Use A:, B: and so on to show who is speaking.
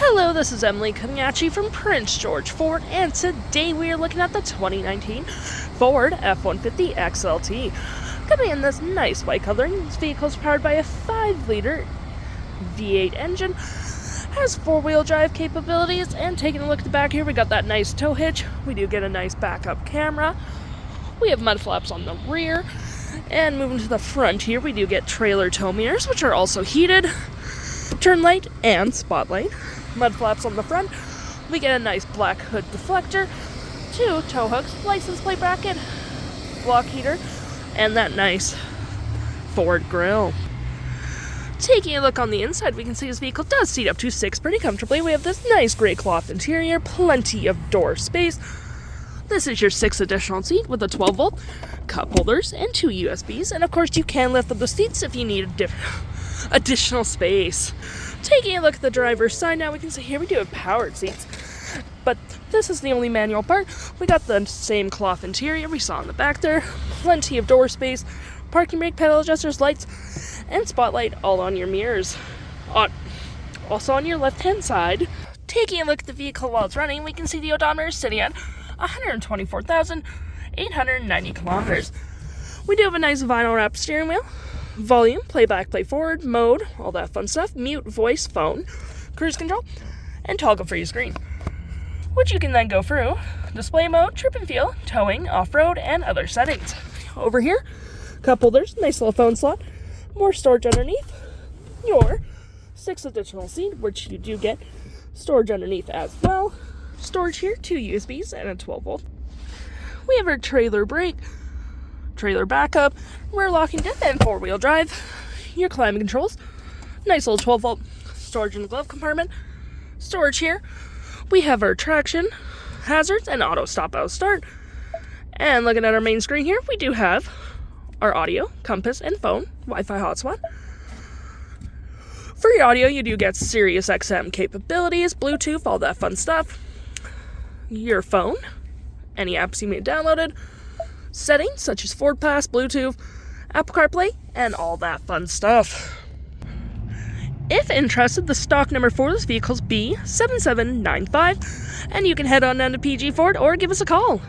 A: Hello, this is Emily coming at you from Prince George Ford, and today we are looking at the 2019 Ford F-150 XLT. Coming in this nice white coloring, this vehicle is powered by a 5-liter V8 engine, has 4-wheel drive capabilities, and taking a look at the back here, we got that nice tow hitch. We do get a nice backup camera. We have mud flaps on the rear, and moving to the front here, we do get trailer tow mirrors, which are also heated, turn light and spotlight. Mud flaps on the front. We get a nice black hood deflector, 2 tow hooks, license plate bracket, block heater, and that nice Ford grille. Taking a look on the inside, we can see this vehicle does seat up to 6 pretty comfortably. We have this nice gray cloth interior, plenty of door space. This is your 6th additional seat with a 12-volt, cup holders, and 2 USBs. And of course, you can lift up the seats if you need additional space. Taking a look at the driver's side now, we can see here we do have powered seats, but this is the only manual part. We got the same cloth interior we saw in the back there, plenty of door space, parking brake pedal adjusters, lights, and spotlight all on your mirrors. Also on your left-hand side. Taking a look at the vehicle while it's running, we can see the odometer is sitting at 124,890 kilometers. We do have a nice vinyl wrapped steering wheel. Volume, play back, play forward, mode, all that fun stuff, mute, voice, phone, cruise control, and toggle free screen, which you can then go through display mode, trip and feel, towing, off-road, and other settings. Over here, cup holders, nice little phone slot, more storage underneath, your 6th additional seat, which you do get storage underneath as well, storage here, 2 USBs, and a 12-volt. We have our trailer brake, trailer backup, rear locking diff, and 4-wheel drive. Your climate controls, nice little 12-volt storage in the glove compartment. Storage here. We have our traction, hazards, and auto stop out start. And looking at our main screen here, we do have our audio, compass, and phone, Wi-Fi hotspot. For your audio, you do get Sirius XM capabilities, Bluetooth, all that fun stuff. Your phone, any apps you may have downloaded, settings such as Ford Pass, Bluetooth, Apple CarPlay, and all that fun stuff. If interested, the stock number for this vehicle is B7795, and you can head on down to PG Ford or give us a call.